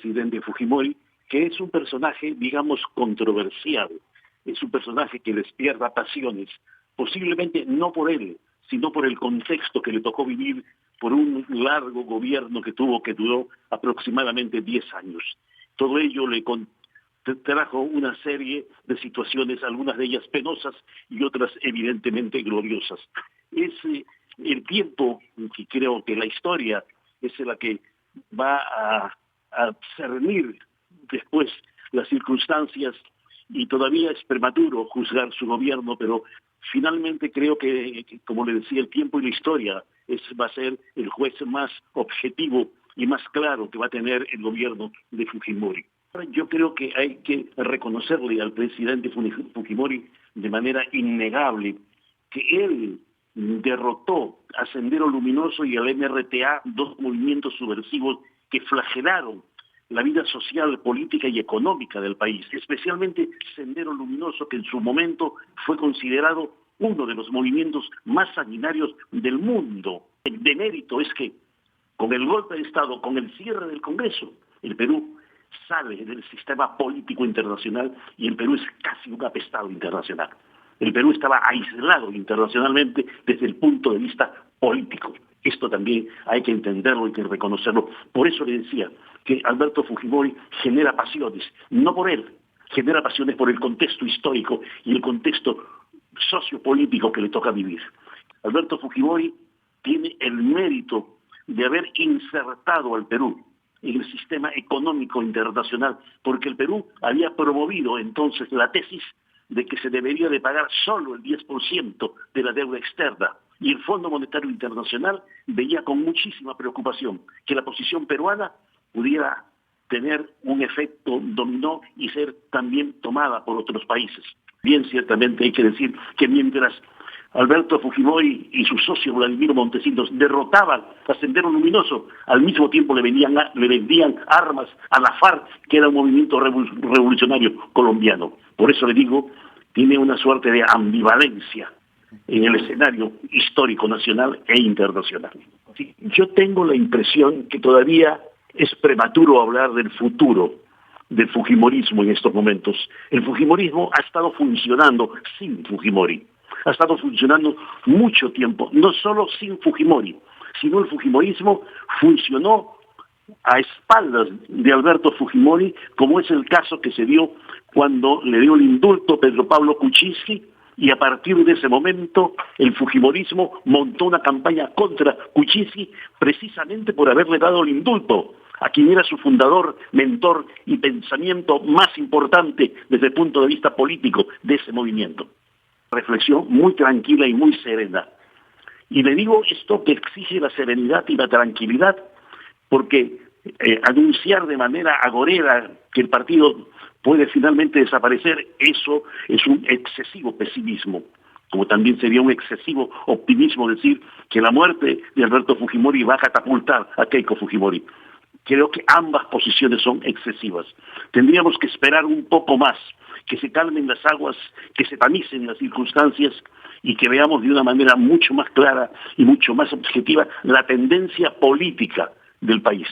presidente Fujimori, que es un personaje, digamos, controversial. Es un personaje que despierta pasiones, posiblemente no por él, sino por el contexto que le tocó vivir por un largo gobierno que duró aproximadamente 10 años. Todo ello le trajo una serie de situaciones, algunas de ellas penosas y otras evidentemente gloriosas. Es el tiempo, que creo que la historia es la que va a cernir después las circunstancias, y todavía es prematuro juzgar su gobierno, pero finalmente creo que, como le decía, el tiempo y la historia va a ser el juez más objetivo y más claro que va a tener el gobierno de Fujimori. Yo creo que hay que reconocerle al presidente Fujimori de manera innegable que él derrotó a Sendero Luminoso y al MRTA, dos movimientos subversivos que flagelaron la vida social, política y económica del país, especialmente Sendero Luminoso, que en su momento fue considerado uno de los movimientos más sanguinarios del mundo. El demérito es que con el golpe de Estado, con el cierre del Congreso, el Perú sale del sistema político internacional y el Perú es casi un apestado internacional. El Perú estaba aislado internacionalmente desde el punto de vista político. Esto también hay que entenderlo, hay que reconocerlo. Por eso le decía que Alberto Fujimori genera pasiones, no por él, genera pasiones por el contexto histórico y el contexto sociopolítico que le toca vivir. Alberto Fujimori tiene el mérito de haber insertado al Perú en el sistema económico internacional, porque el Perú había promovido entonces la tesis de que se debería de pagar solo el 10% de la deuda externa, y el Fondo Monetario Internacional veía con muchísima preocupación que la posición peruana pudiera tener un efecto dominó y ser también tomada por otros países. Bien, ciertamente hay que decir que mientras Alberto Fujimori y su socio Vladimiro Montesinos derrotaban a Sendero Luminoso, al mismo tiempo le vendían armas a la FARC, que era un movimiento revolucionario colombiano. Por eso le digo, tiene una suerte de ambivalencia en el escenario histórico nacional e internacional. Sí, yo tengo la impresión que todavía es prematuro hablar del futuro del fujimorismo en estos momentos. El fujimorismo ha estado funcionando sin Fujimori. Ha estado funcionando mucho tiempo, no solo sin Fujimori, sino el fujimorismo funcionó a espaldas de Alberto Fujimori, como es el caso que se dio cuando le dio el indulto Pedro Pablo Kuczynski, y a partir de ese momento el fujimorismo montó una campaña contra Kuczynski precisamente por haberle dado el indulto a quien era su fundador, mentor y pensamiento más importante desde el punto de vista político de ese movimiento. Reflexión muy tranquila y muy serena. Y le digo esto que exige la serenidad y la tranquilidad, porque anunciar de manera agorera que el partido puede finalmente desaparecer, eso es un excesivo pesimismo, como también sería un excesivo optimismo decir que la muerte de Alberto Fujimori va a catapultar a Keiko Fujimori. Creo que ambas posiciones son excesivas. Tendríamos que esperar un poco más, que se calmen las aguas, que se tamicen las circunstancias y que veamos de una manera mucho más clara y mucho más objetiva la tendencia política del país.